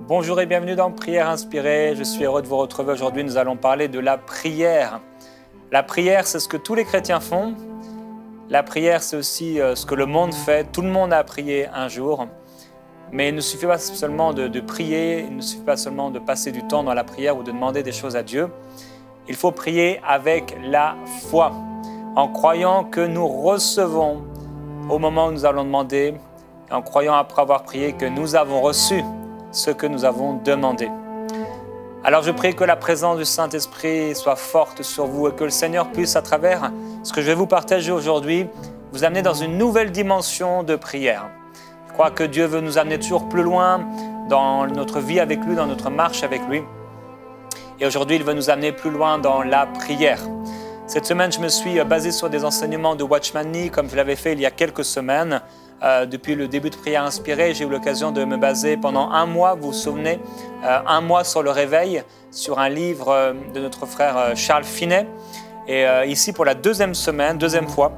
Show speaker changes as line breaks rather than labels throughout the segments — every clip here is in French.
Bonjour et bienvenue dans Prière Inspirée. Je suis heureux de vous retrouver aujourd'hui. Nous allons parler de la prière. La prière, c'est ce que tous les chrétiens font. La prière, c'est aussi ce que le monde fait. Tout le monde a prié un jour. Mais il ne suffit pas seulement de prier, il ne suffit pas seulement de passer du temps dans la prière ou de demander des choses à Dieu. Il faut prier avec la foi, en croyant que nous recevons au moment où nous allons demander, en croyant après avoir prié que nous avons reçu ce que nous avons demandé. Alors je prie que la présence du Saint-Esprit soit forte sur vous et que le Seigneur puisse, à travers ce que je vais vous partager aujourd'hui, vous amener dans une nouvelle dimension de prière. Je crois que Dieu veut nous amener toujours plus loin dans notre vie avec lui, dans notre marche avec lui. Et aujourd'hui, il veut nous amener plus loin dans la prière. Cette semaine, je me suis basé sur des enseignements de Watchman Nee, comme je l'avais fait il y a quelques semaines. Depuis le début de Prière Inspirée, j'ai eu l'occasion de me baser pendant un mois, vous vous souvenez, un mois sur le réveil, sur un livre de notre frère Charles Finet. Et ici, pour la deuxième fois,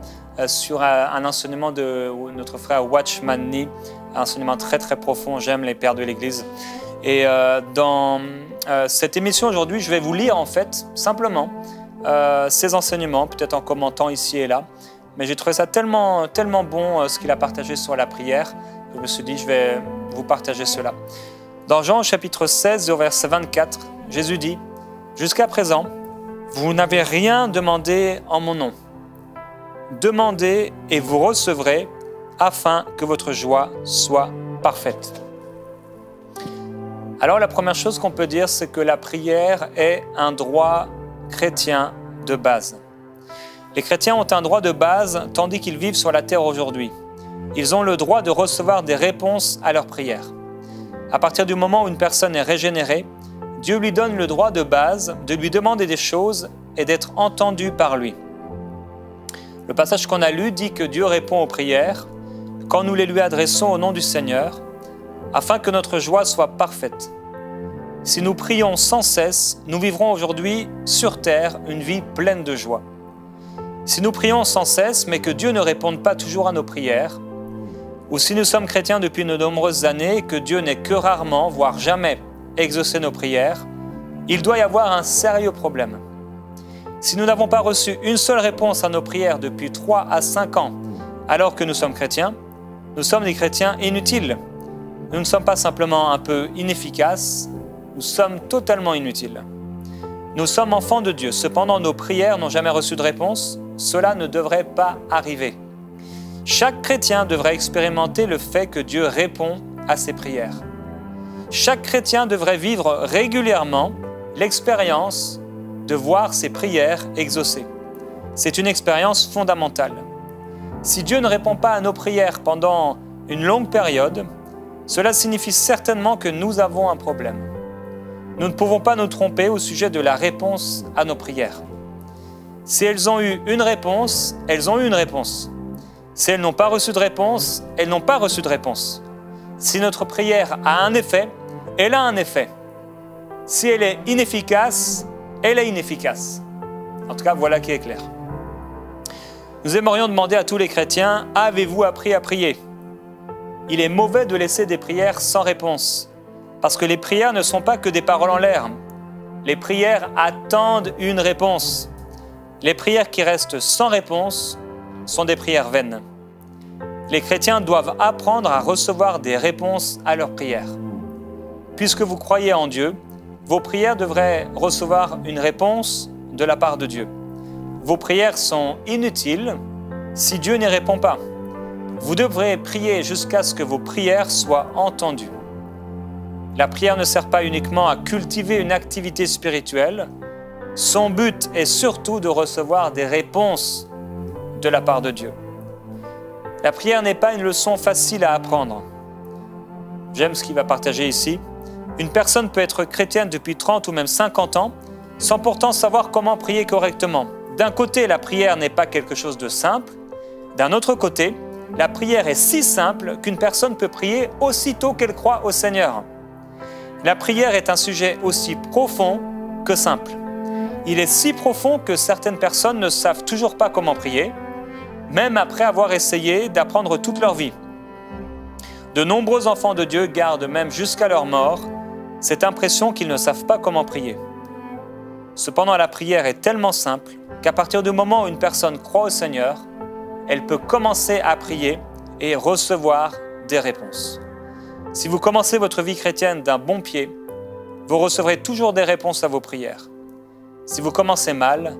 sur un enseignement de notre frère Watchman Nee, un enseignement très très profond, j'aime les pères de l'Église. Et dans cette émission aujourd'hui, je vais vous lire en fait simplement ces enseignements, peut-être en commentant ici et là. Mais j'ai trouvé ça tellement bon ce qu'il a partagé sur la prière, que je me suis dit je vais vous partager cela. Dans Jean chapitre 16 au verset 24, Jésus dit « Jusqu'à présent, vous n'avez rien demandé en mon nom. Demandez et vous recevrez afin que votre joie soit parfaite. » Alors la première chose qu'on peut dire, c'est que la prière est un droit chrétien de base. Les chrétiens ont un droit de base tandis qu'ils vivent sur la terre aujourd'hui. Ils ont le droit de recevoir des réponses à leurs prières. À partir du moment où une personne est régénérée, Dieu lui donne le droit de base de lui demander des choses et d'être entendu par lui. Le passage qu'on a lu dit que Dieu répond aux prières quand nous les lui adressons au nom du Seigneur, afin que notre joie soit parfaite. Si nous prions sans cesse, nous vivrons aujourd'hui sur terre une vie pleine de joie. Si nous prions sans cesse, mais que Dieu ne réponde pas toujours à nos prières, ou si nous sommes chrétiens depuis de nombreuses années et que Dieu n'ait que rarement, voire jamais, exaucé nos prières, il doit y avoir un sérieux problème. Si nous n'avons pas reçu une seule réponse à nos prières depuis 3 à 5 ans, alors que nous sommes chrétiens, nous sommes des chrétiens inutiles. Nous ne sommes pas simplement un peu inefficaces, nous sommes totalement inutiles. Nous sommes enfants de Dieu, cependant nos prières n'ont jamais reçu de réponse. Cela ne devrait pas arriver. Chaque chrétien devrait expérimenter le fait que Dieu répond à ses prières. Chaque chrétien devrait vivre régulièrement l'expérience de voir ses prières exaucées. C'est une expérience fondamentale. Si Dieu ne répond pas à nos prières pendant une longue période, cela signifie certainement que nous avons un problème. Nous ne pouvons pas nous tromper au sujet de la réponse à nos prières. Si elles ont eu une réponse, elles ont eu une réponse. Si elles n'ont pas reçu de réponse, elles n'ont pas reçu de réponse. Si notre prière a un effet, elle a un effet. Si elle est inefficace, elle est inefficace. En tout cas, voilà qui est clair. Nous aimerions demander à tous les chrétiens, avez-vous appris à prier? Il est mauvais de laisser des prières sans réponse, parce que les prières ne sont pas que des paroles en l'air. Les prières attendent une réponse. Les prières qui restent sans réponse sont des prières vaines. Les chrétiens doivent apprendre à recevoir des réponses à leurs prières. Puisque vous croyez en Dieu, vos prières devraient recevoir une réponse de la part de Dieu. Vos prières sont inutiles si Dieu n'y répond pas. Vous devrez prier jusqu'à ce que vos prières soient entendues. La prière ne sert pas uniquement à cultiver une activité spirituelle. Son but est surtout de recevoir des réponses de la part de Dieu. La prière n'est pas une leçon facile à apprendre. J'aime ce qu'il va partager ici. Une personne peut être chrétienne depuis 30 ou même 50 ans sans pourtant savoir comment prier correctement. D'un côté, la prière n'est pas quelque chose de simple. D'un autre côté, la prière est si simple qu'une personne peut prier aussitôt qu'elle croit au Seigneur. La prière est un sujet aussi profond que simple. Il est si profond que certaines personnes ne savent toujours pas comment prier, même après avoir essayé d'apprendre toute leur vie. De nombreux enfants de Dieu gardent même jusqu'à leur mort cette impression qu'ils ne savent pas comment prier. Cependant, la prière est tellement simple qu'à partir du moment où une personne croit au Seigneur, elle peut commencer à prier et recevoir des réponses. Si vous commencez votre vie chrétienne d'un bon pied, vous recevrez toujours des réponses à vos prières. Si vous commencez mal,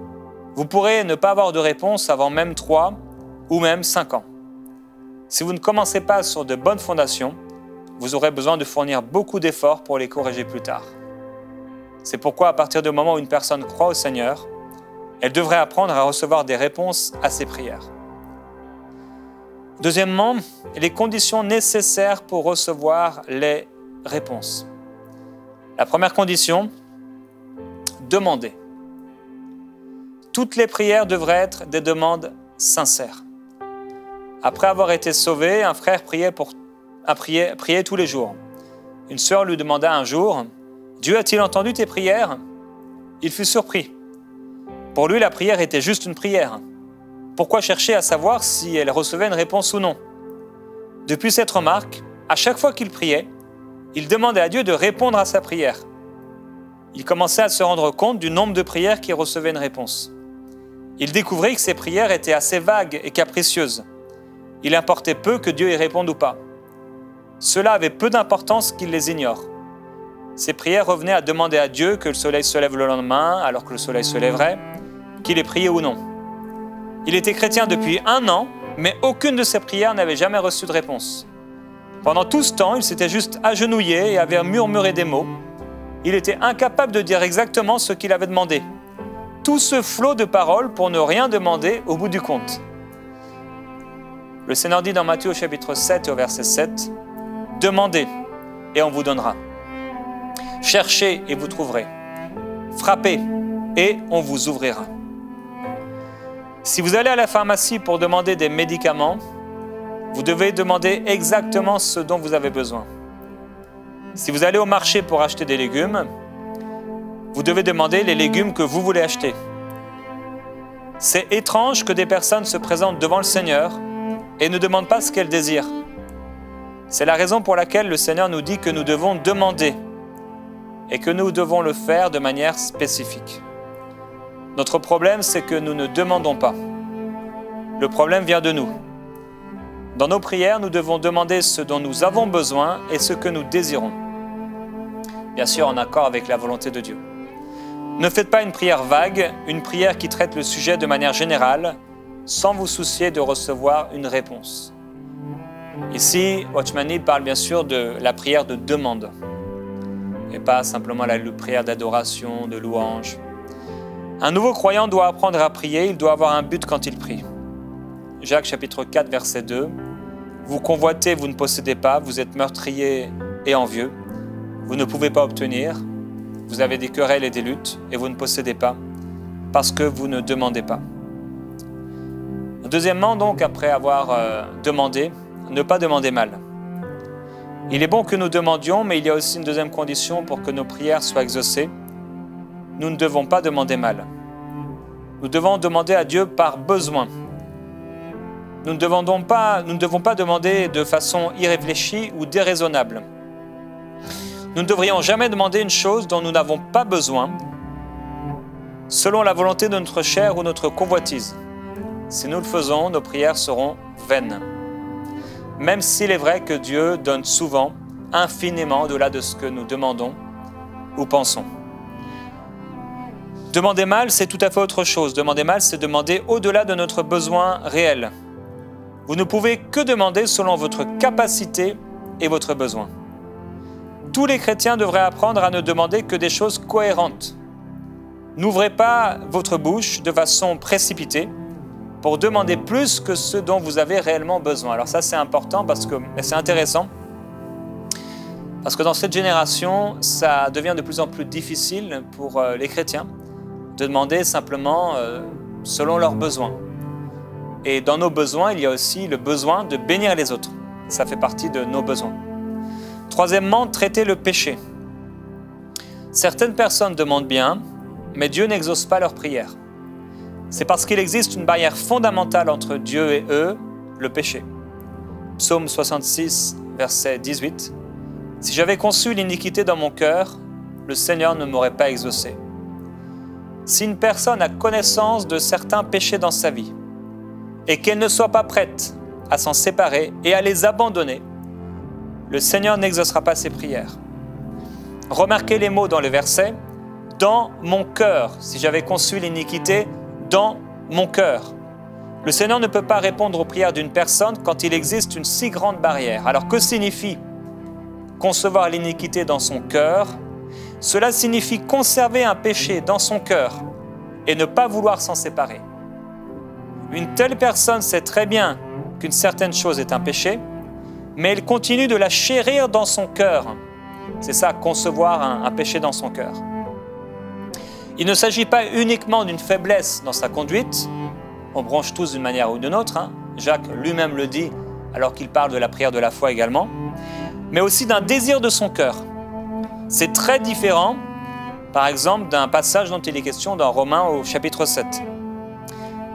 vous pourrez ne pas avoir de réponse avant même 3 ou même 5 ans. Si vous ne commencez pas sur de bonnes fondations, vous aurez besoin de fournir beaucoup d'efforts pour les corriger plus tard. C'est pourquoi à partir du moment où une personne croit au Seigneur, elle devrait apprendre à recevoir des réponses à ses prières. Deuxièmement, les conditions nécessaires pour recevoir les réponses. La première condition, demander. Toutes les prières devraient être des demandes sincères. Après avoir été sauvé, un frère priait tous les jours. Une sœur lui demanda un jour, « Dieu a-t-il entendu tes prières ?» Il fut surpris. Pour lui, la prière était juste une prière. Pourquoi chercher à savoir si elle recevait une réponse ou non? Depuis cette remarque, à chaque fois qu'il priait, il demandait à Dieu de répondre à sa prière. Il commençait à se rendre compte du nombre de prières qui recevaient une réponse. Il découvrit que ces prières étaient assez vagues et capricieuses. Il importait peu que Dieu y réponde ou pas. Cela avait peu d'importance qu'il les ignore. Ces prières revenaient à demander à Dieu que le soleil se lève le lendemain alors que le soleil se lèverait, qu'il ait prié ou non. Il était chrétien depuis 1 an, mais aucune de ses prières n'avait jamais reçu de réponse. Pendant tout ce temps, il s'était juste agenouillé et avait murmuré des mots. Il était incapable de dire exactement ce qu'il avait demandé. Tout ce flot de paroles pour ne rien demander au bout du compte. Le Seigneur dit dans Matthieu au chapitre 7 et au verset 7, « Demandez et on vous donnera. Cherchez et vous trouverez. Frappez et on vous ouvrira. » Si vous allez à la pharmacie pour demander des médicaments, vous devez demander exactement ce dont vous avez besoin. Si vous allez au marché pour acheter des légumes, vous devez demander les légumes que vous voulez acheter. C'est étrange que des personnes se présentent devant le Seigneur et ne demandent pas ce qu'elles désirent. C'est la raison pour laquelle le Seigneur nous dit que nous devons demander et que nous devons le faire de manière spécifique. Notre problème, c'est que nous ne demandons pas. Le problème vient de nous. Dans nos prières, nous devons demander ce dont nous avons besoin et ce que nous désirons. Bien sûr, en accord avec la volonté de Dieu. Ne faites pas une prière vague, une prière qui traite le sujet de manière générale, sans vous soucier de recevoir une réponse. Ici, Watchman Nee parle bien sûr de la prière de demande, et pas simplement la prière d'adoration, de louange. Un nouveau croyant doit apprendre à prier, il doit avoir un but quand il prie. Jacques chapitre 4, verset 2. « Vous convoitez, vous ne possédez pas, vous êtes meurtriers et envieux, vous ne pouvez pas obtenir, vous avez des querelles et des luttes et vous ne possédez pas, parce que vous ne demandez pas. » Deuxièmement, donc, après avoir demandé, ne pas demander mal. Il est bon que nous demandions, mais il y a aussi une deuxième condition pour que nos prières soient exaucées. Nous ne devons pas demander mal. Nous devons demander à Dieu par besoin. Nous ne devons pas demander de façon irréfléchie ou déraisonnable. Nous ne devrions jamais demander une chose dont nous n'avons pas besoin, selon la volonté de notre chair ou notre convoitise. Si nous le faisons, nos prières seront vaines. Même s'il est vrai que Dieu donne souvent, infiniment au-delà de ce que nous demandons ou pensons. Demander mal, c'est tout à fait autre chose. Demander mal, c'est demander au-delà de notre besoin réel. Vous ne pouvez que demander selon votre capacité et votre besoin. Tous les chrétiens devraient apprendre à ne demander que des choses cohérentes. N'ouvrez pas votre bouche de façon précipitée pour demander plus que ce dont vous avez réellement besoin. Alors ça, c'est important parce que c'est intéressant. Parce que dans cette génération, ça devient de plus en plus difficile pour les chrétiens de demander simplement selon leurs besoins. Et dans nos besoins, il y a aussi le besoin de bénir les autres. Ça fait partie de nos besoins. Troisièmement, traiter le péché. Certaines personnes demandent bien, mais Dieu n'exauce pas leurs prières. C'est parce qu'il existe une barrière fondamentale entre Dieu et eux, le péché. Psaume 66, verset 18. « Si j'avais conçu l'iniquité dans mon cœur, le Seigneur ne m'aurait pas exaucé. » Si une personne a connaissance de certains péchés dans sa vie et qu'elle ne soit pas prête à s'en séparer et à les abandonner, le Seigneur n'exaucera pas ses prières. Remarquez les mots dans le verset « dans mon cœur », si j'avais conçu l'iniquité dans mon cœur. Le Seigneur ne peut pas répondre aux prières d'une personne quand il existe une si grande barrière. Alors que signifie concevoir l'iniquité dans son cœur? Cela signifie conserver un péché dans son cœur et ne pas vouloir s'en séparer. Une telle personne sait très bien qu'une certaine chose est un péché, mais elle continue de la chérir dans son cœur. C'est ça, concevoir un péché dans son cœur. Il ne s'agit pas uniquement d'une faiblesse dans sa conduite, on bronche tous d'une manière ou d'une autre, hein. Jacques lui-même le dit alors qu'il parle de la prière de la foi également, mais aussi d'un désir de son cœur. C'est très différent, par exemple, d'un passage dont il est question dans Romains au chapitre 7.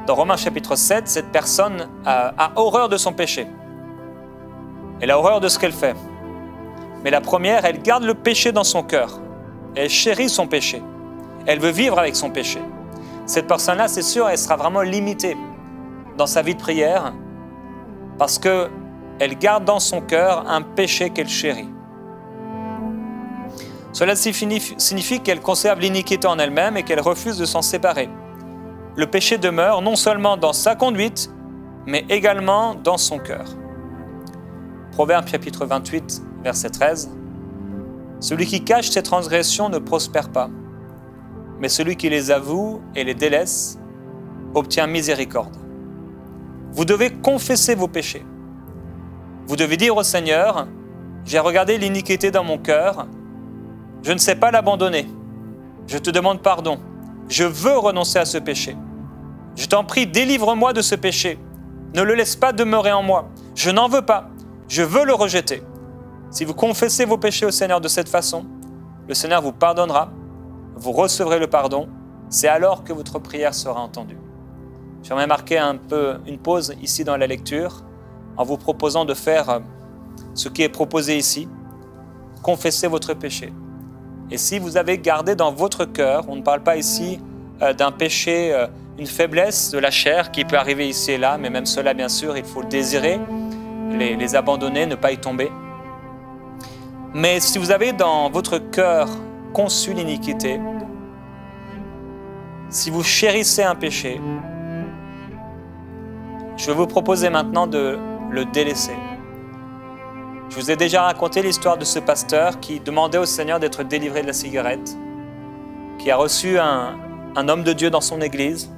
Dans Romains chapitre 7, cette personne a horreur de son péché. Elle a horreur de ce qu'elle fait. Mais la première, elle garde le péché dans son cœur. Elle chérit son péché. Elle veut vivre avec son péché. Cette personne-là, c'est sûr, elle sera vraiment limitée dans sa vie de prière parce qu'elle garde dans son cœur un péché qu'elle chérit. Cela signifie qu'elle conserve l'iniquité en elle-même et qu'elle refuse de s'en séparer. Le péché demeure non seulement dans sa conduite, mais également dans son cœur. Proverbe chapitre 28, verset 13. « Celui qui cache ses transgressions ne prospère pas, mais celui qui les avoue et les délaisse obtient miséricorde. » Vous devez confesser vos péchés. Vous devez dire au Seigneur, « J'ai regardé l'iniquité dans mon cœur, je ne sais pas l'abandonner. Je te demande pardon. Je veux renoncer à ce péché. Je t'en prie, délivre-moi de ce péché. Ne le laisse pas demeurer en moi. Je n'en veux pas. Je veux le rejeter. » Si vous confessez vos péchés au Seigneur de cette façon, le Seigneur vous pardonnera, vous recevrez le pardon. C'est alors que votre prière sera entendue. J'aimerais marquer un peu une pause ici dans la lecture en vous proposant de faire ce qui est proposé ici. Confessez votre péché. Et si vous avez gardé dans votre cœur, on ne parle pas ici d'un péché, une faiblesse de la chair qui peut arriver ici et là, mais même cela, bien sûr, il faut le désirer, les abandonner, ne pas y tomber. Mais si vous avez dans votre cœur conçu l'iniquité, si vous chérissez un péché, je vais vous proposer maintenant de le délaisser. Je vous ai déjà raconté l'histoire de ce pasteur qui demandait au Seigneur d'être délivré de la cigarette, qui a reçu un homme de Dieu dans son église.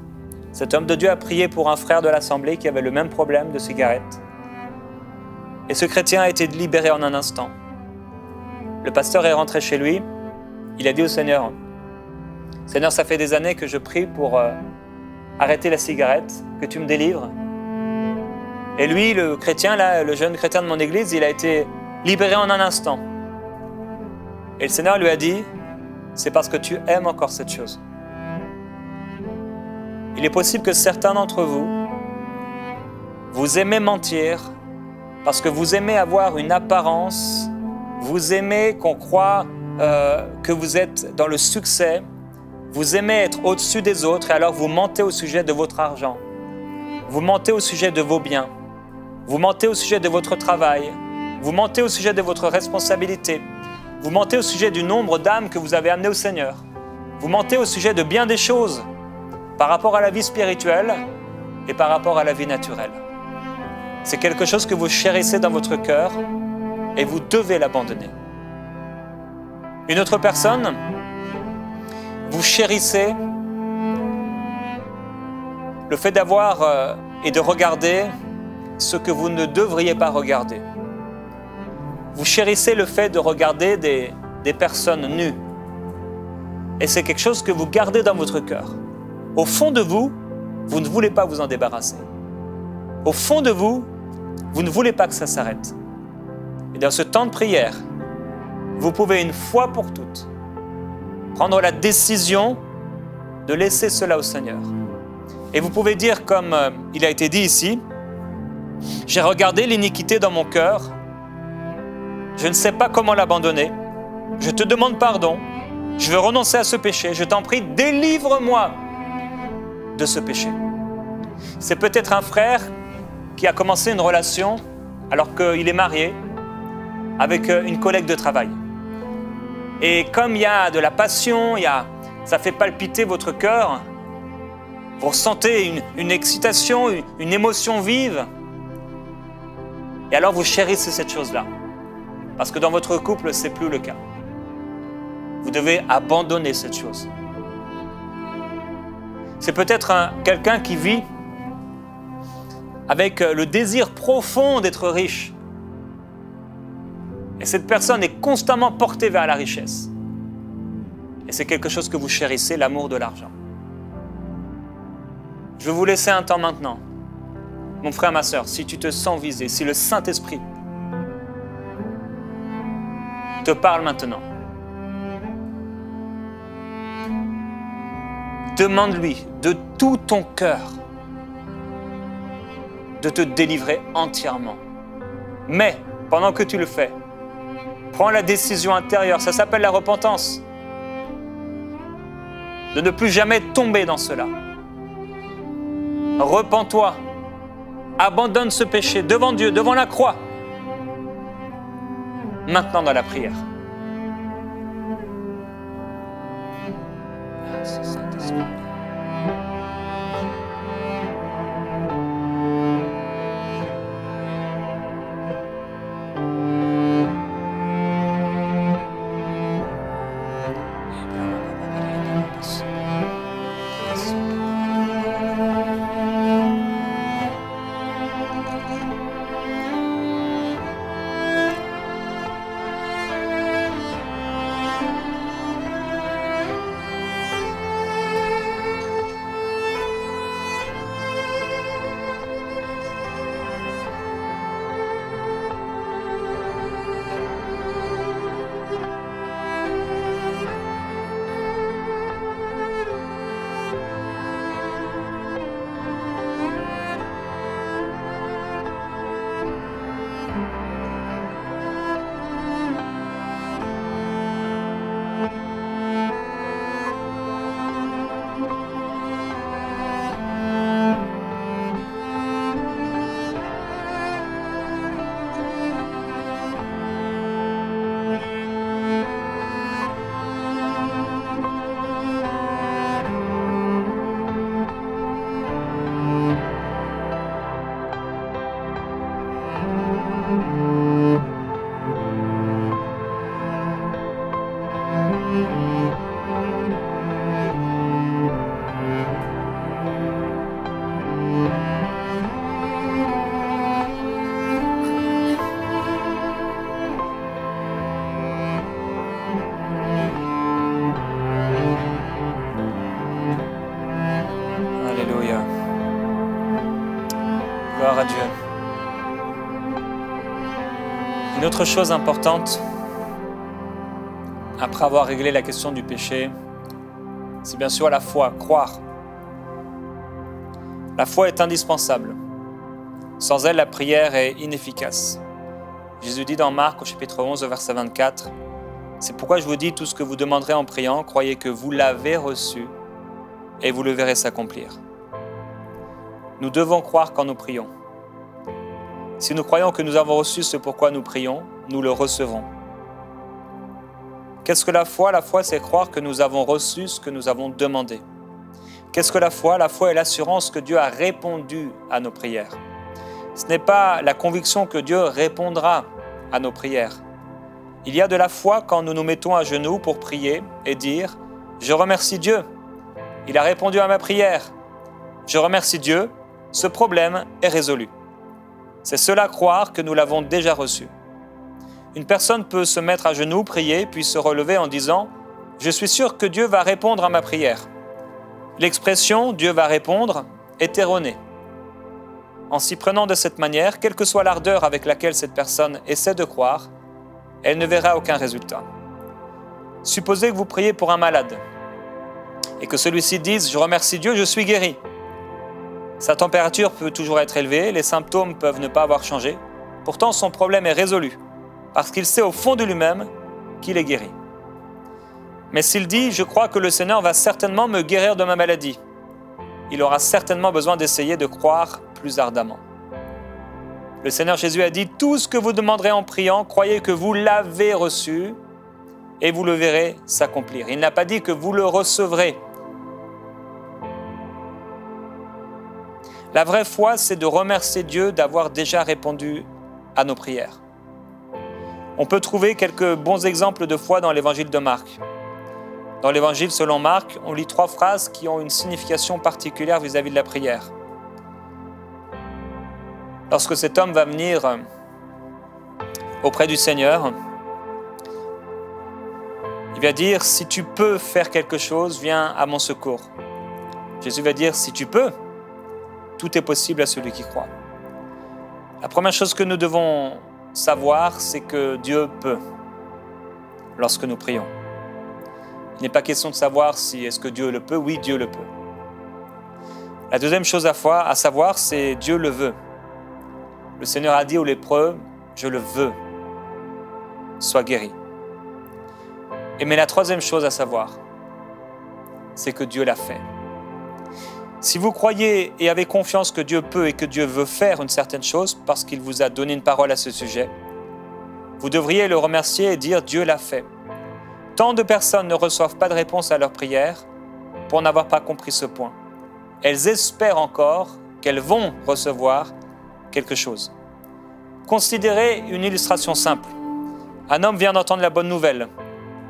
Cet homme de Dieu a prié pour un frère de l'assemblée qui avait le même problème de cigarette. Et ce chrétien a été libéré en un instant. Le pasteur est rentré chez lui. Il a dit au Seigneur, « Seigneur, ça fait des années que je prie pour arrêter la cigarette, que tu me délivres. » Et lui, le chrétien, là, le jeune chrétien de mon église, il a été libéré en un instant. Et le Seigneur lui a dit, « C'est parce que tu aimes encore cette chose. » Il est possible que certains d'entre vous, vous aimez mentir parce que vous aimez avoir une apparence, vous aimez qu'on croit que vous êtes dans le succès, vous aimez être au-dessus des autres et alors vous mentez au sujet de votre argent, vous mentez au sujet de vos biens, vous mentez au sujet de votre travail, vous mentez au sujet de votre responsabilité, vous mentez au sujet du nombre d'âmes que vous avez amenées au Seigneur, vous mentez au sujet de bien des choses par rapport à la vie spirituelle et par rapport à la vie naturelle. C'est quelque chose que vous chérissez dans votre cœur et vous devez l'abandonner. Une autre personne, vous chérissez le fait d'avoir et de regarder ce que vous ne devriez pas regarder. Vous chérissez le fait de regarder des personnes nues. Et c'est quelque chose que vous gardez dans votre cœur. Au fond de vous, vous ne voulez pas vous en débarrasser. Au fond de vous, vous ne voulez pas que ça s'arrête. Et dans ce temps de prière, vous pouvez une fois pour toutes prendre la décision de laisser cela au Seigneur. Et vous pouvez dire comme il a été dit ici, « J'ai regardé l'iniquité dans mon cœur, je ne sais pas comment l'abandonner, je te demande pardon, je veux renoncer à ce péché, je t'en prie, délivre-moi de ce péché. C'est peut-être un frère qui a commencé une relation alors qu'il est marié avec une collègue de travail. Et comme il y a de la passion, ça fait palpiter votre cœur, vous ressentez une excitation, une émotion vive. Et alors vous chérissez cette chose-là. Parce que dans votre couple, ce n'est plus le cas. Vous devez abandonner cette chose. C'est peut-être quelqu'un qui vit avec le désir profond d'être riche. Et cette personne est constamment portée vers la richesse. Et c'est quelque chose que vous chérissez, l'amour de l'argent. Je vais vous laisser un temps maintenant. Mon frère, ma sœur, si tu te sens visé, si le Saint-Esprit te parle maintenant, demande-lui de tout ton cœur de te délivrer entièrement. Mais, pendant que tu le fais, prends la décision intérieure, ça s'appelle la repentance, de ne plus jamais tomber dans cela. Repens-toi, abandonne ce péché devant Dieu, devant la croix, maintenant dans la prière. Merci Saint-Esprit. Gloire à Dieu. Une autre chose importante, après avoir réglé la question du péché, c'est bien sûr la foi, croire. La foi est indispensable. Sans elle, la prière est inefficace. Jésus dit dans Marc au chapitre 11, verset 24, « C'est pourquoi je vous dis tout ce que vous demanderez en priant, croyez que vous l'avez reçu et vous le verrez s'accomplir. » Nous devons croire quand nous prions. Si nous croyons que nous avons reçu ce pourquoi nous prions, nous le recevrons. Qu'est-ce que la foi? La foi, c'est croire que nous avons reçu ce que nous avons demandé. Qu'est-ce que la foi? La foi est l'assurance que Dieu a répondu à nos prières. Ce n'est pas la conviction que Dieu répondra à nos prières. Il y a de la foi quand nous nous mettons à genoux pour prier et dire « Je remercie Dieu, il a répondu à ma prière. Je remercie Dieu, ce problème est résolu. » C'est cela croire que nous l'avons déjà reçu. Une personne peut se mettre à genoux, prier, puis se relever en disant « Je suis sûr que Dieu va répondre à ma prière. » L'expression « Dieu va répondre » est erronée. En s'y prenant de cette manière, quelle que soit l'ardeur avec laquelle cette personne essaie de croire, elle ne verra aucun résultat. Supposez que vous priez pour un malade et que celui-ci dise « Je remercie Dieu, je suis guéri ». Sa température peut toujours être élevée, les symptômes peuvent ne pas avoir changé. Pourtant, son problème est résolu parce qu'il sait au fond de lui-même qu'il est guéri. Mais s'il dit « Je crois que le Seigneur va certainement me guérir de ma maladie », il aura certainement besoin d'essayer de croire plus ardemment. Le Seigneur Jésus a dit « Tout ce que vous demanderez en priant, croyez que vous l'avez reçu et vous le verrez s'accomplir. » Il n'a pas dit que vous le recevrez. La vraie foi, c'est de remercier Dieu d'avoir déjà répondu à nos prières. On peut trouver quelques bons exemples de foi dans l'évangile de Marc. Dans l'évangile selon Marc, on lit 3 phrases qui ont une signification particulière vis-à-vis de la prière. Lorsque cet homme va venir auprès du Seigneur, il va dire « Si tu peux faire quelque chose, viens à mon secours ». Jésus va dire « Si tu peux ». Tout est possible à celui qui croit. La première chose que nous devons savoir, c'est que Dieu peut lorsque nous prions. Il n'est pas question de savoir si est-ce que Dieu le peut. Oui, Dieu le peut. La deuxième chose à savoir, c'est Dieu le veut. Le Seigneur a dit aux lépreux, je le veux, sois guéri. Mais la troisième chose à savoir, c'est que Dieu l'a fait. Si vous croyez et avez confiance que Dieu peut et que Dieu veut faire une certaine chose parce qu'il vous a donné une parole à ce sujet, vous devriez le remercier et dire « Dieu l'a fait ». Tant de personnes ne reçoivent pas de réponse à leur prière pour n'avoir pas compris ce point. Elles espèrent encore qu'elles vont recevoir quelque chose. Considérez une illustration simple. Un homme vient d'entendre la bonne nouvelle.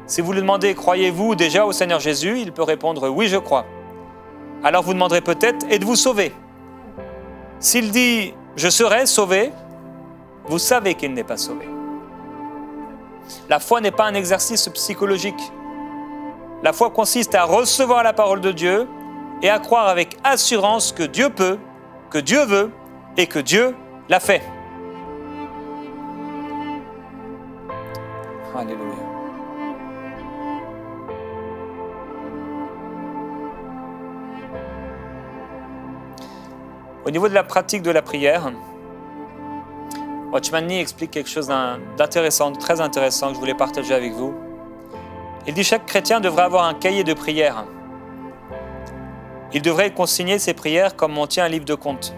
Si vous lui demandez « Croyez-vous déjà au Seigneur Jésus ?» il peut répondre « Oui, je crois ». Alors vous demanderez peut-être « Êtes-vous sauvé ?» S'il dit « Je serai sauvé », vous savez qu'il n'est pas sauvé. La foi n'est pas un exercice psychologique. La foi consiste à recevoir la parole de Dieu et à croire avec assurance que Dieu peut, que Dieu veut et que Dieu l'a fait. Alléluia. Au niveau de la pratique de la prière, Watchman Nee explique quelque chose d'intéressant, de très intéressant que je voulais partager avec vous. Il dit que chaque chrétien devrait avoir un cahier de prières. Il devrait consigner ses prières comme on tient un livre de compte.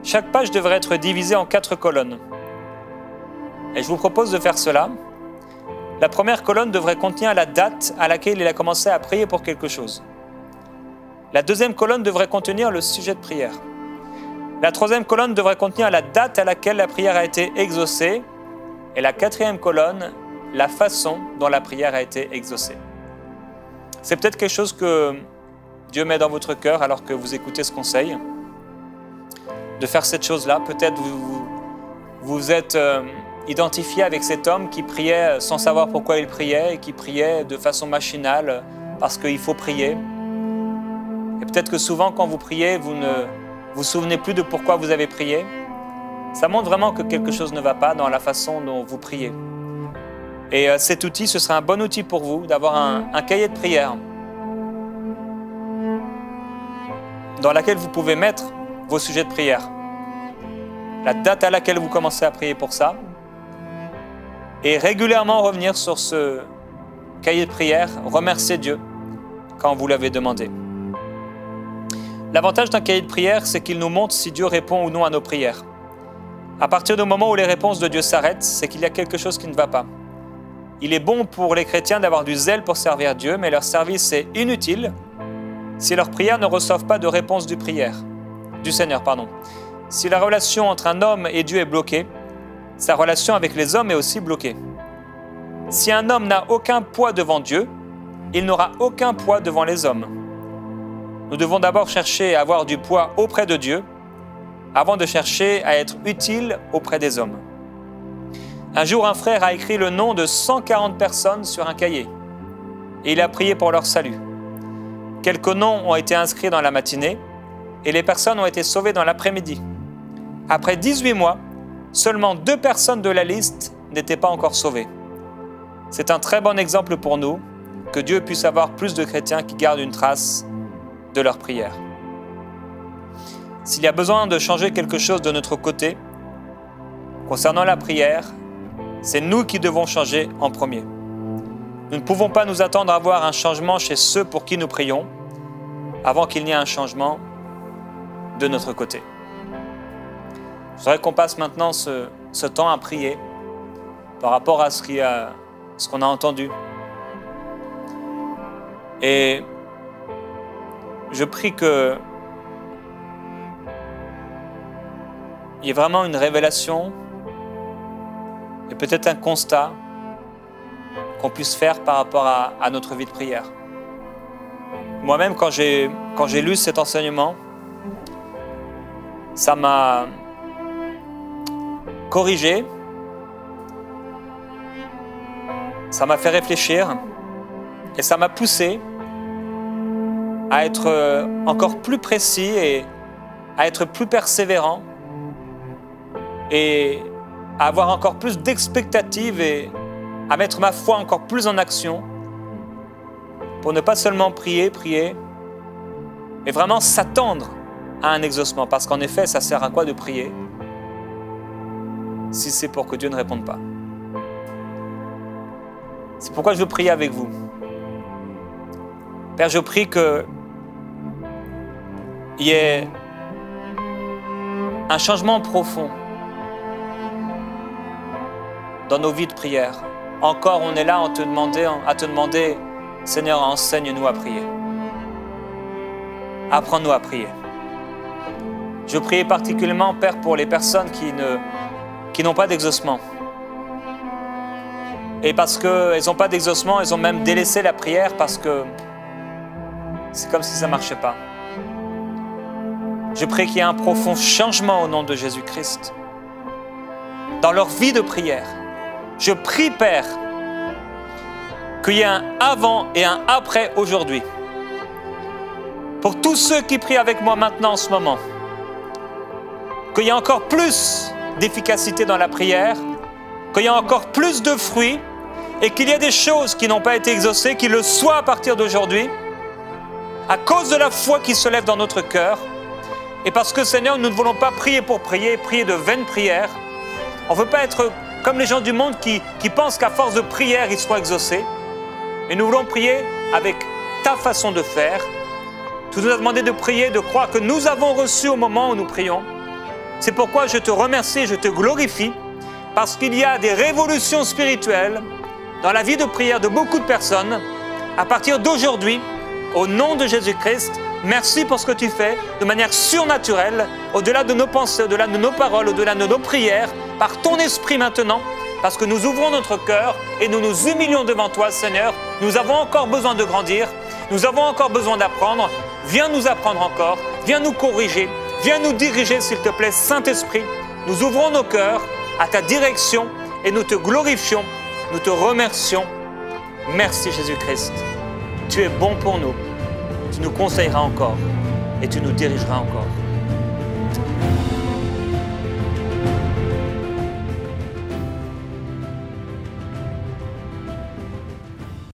Chaque page devrait être divisée en 4 colonnes. Et je vous propose de faire cela. La première colonne devrait contenir la date à laquelle il a commencé à prier pour quelque chose. La deuxième colonne devrait contenir le sujet de prière. La troisième colonne devrait contenir la date à laquelle la prière a été exaucée. Et la quatrième colonne, la façon dont la prière a été exaucée. C'est peut-être quelque chose que Dieu met dans votre cœur alors que vous écoutez ce conseil. De faire cette chose-là. Peut-être vous êtes identifié avec cet homme qui priait sans savoir pourquoi il priait et qui priait de façon machinale parce qu'il faut prier. Et peut-être que souvent quand vous priez, vous ne vous souvenez plus de pourquoi vous avez prié. Ça montre vraiment que quelque chose ne va pas dans la façon dont vous priez. Et cet outil, ce serait un bon outil pour vous d'avoir un cahier de prière dans lequel vous pouvez mettre vos sujets de prière. La date à laquelle vous commencez à prier pour ça. Et régulièrement revenir sur ce cahier de prière, remercier Dieu quand vous l'avez demandé. L'avantage d'un cahier de prière, c'est qu'il nous montre si Dieu répond ou non à nos prières. À partir du moment où les réponses de Dieu s'arrêtent, c'est qu'il y a quelque chose qui ne va pas. Il est bon pour les chrétiens d'avoir du zèle pour servir Dieu, mais leur service est inutile si leurs prières ne reçoivent pas de réponse du Seigneur. Si la relation entre un homme et Dieu est bloquée, sa relation avec les hommes est aussi bloquée. Si un homme n'a aucun poids devant Dieu, il n'aura aucun poids devant les hommes. Nous devons d'abord chercher à avoir du poids auprès de Dieu avant de chercher à être utile auprès des hommes. Un jour, un frère a écrit le nom de 140 personnes sur un cahier et il a prié pour leur salut. Quelques noms ont été inscrits dans la matinée et les personnes ont été sauvées dans l'après-midi. Après 18 mois, seulement 2 personnes de la liste n'étaient pas encore sauvées. C'est un très bon exemple pour nous que Dieu puisse avoir plus de chrétiens qui gardent une trace de leur prière. S'il y a besoin de changer quelque chose de notre côté, concernant la prière, C'est nous qui devons changer en premier. Nous ne pouvons pas nous attendre à voir un changement chez ceux pour qui nous prions avant qu'il n'y ait un changement de notre côté. Je voudrais qu'on passe maintenant ce temps à prier par rapport à ce qu'on a entendu. Et je prie que il y ait vraiment une révélation et peut-être un constat qu'on puisse faire par rapport à notre vie de prière. Moi-même, quand j'ai lu cet enseignement, ça m'a corrigé, ça m'a fait réfléchir et ça m'a poussé à être encore plus précis et à être plus persévérant et à avoir encore plus d'expectatives et à mettre ma foi encore plus en action pour ne pas seulement prier, mais vraiment s'attendre à un exaucement. Parce qu'en effet, ça sert à quoi de prier si c'est pour que Dieu ne réponde pas? C'est pourquoi je veux prier avec vous. Père, je prie qu'il y ait un changement profond dans nos vies de prière. Encore, on est là à te demander, Seigneur, enseigne-nous à prier. Apprends-nous à prier. Je prie particulièrement, Père, pour les personnes qui n'ont pas d'exaucement. Et parce qu'elles n'ont pas d'exaucement, elles ont même délaissé la prière parce que c'est comme si ça ne marchait pas. Je prie qu'il y ait un profond changement au nom de Jésus-Christ dans leur vie de prière. Je prie, Père, qu'il y ait un avant et un après aujourd'hui. Pour tous ceux qui prient avec moi maintenant en ce moment, qu'il y ait encore plus d'efficacité dans la prière, qu'il y ait encore plus de fruits et qu'il y ait des choses qui n'ont pas été exaucées, qui le soient à partir d'aujourd'hui, à cause de la foi qui se lève dans notre cœur. Et parce que, Seigneur, nous ne voulons pas prier pour prier, prier de vaines prières. On ne veut pas être comme les gens du monde qui pensent qu'à force de prière, ils seront exaucés. Et nous voulons prier avec ta façon de faire. Tu nous as demandé de prier, de croire que nous avons reçu au moment où nous prions. C'est pourquoi je te remercie, je te glorifie, parce qu'il y a des révolutions spirituelles dans la vie de prière de beaucoup de personnes. À partir d'aujourd'hui, au nom de Jésus-Christ, merci pour ce que tu fais de manière surnaturelle, au-delà de nos pensées, au-delà de nos paroles, au-delà de nos prières, par ton esprit maintenant, parce que nous ouvrons notre cœur et nous nous humilions devant toi, Seigneur. Nous avons encore besoin de grandir, nous avons encore besoin d'apprendre. Viens nous apprendre encore, viens nous corriger, viens nous diriger, s'il te plaît, Saint-Esprit. Nous ouvrons nos cœurs à ta direction et nous te glorifions, nous te remercions. Merci Jésus-Christ. Tu es bon pour nous. Tu nous conseilleras encore et tu nous dirigeras encore.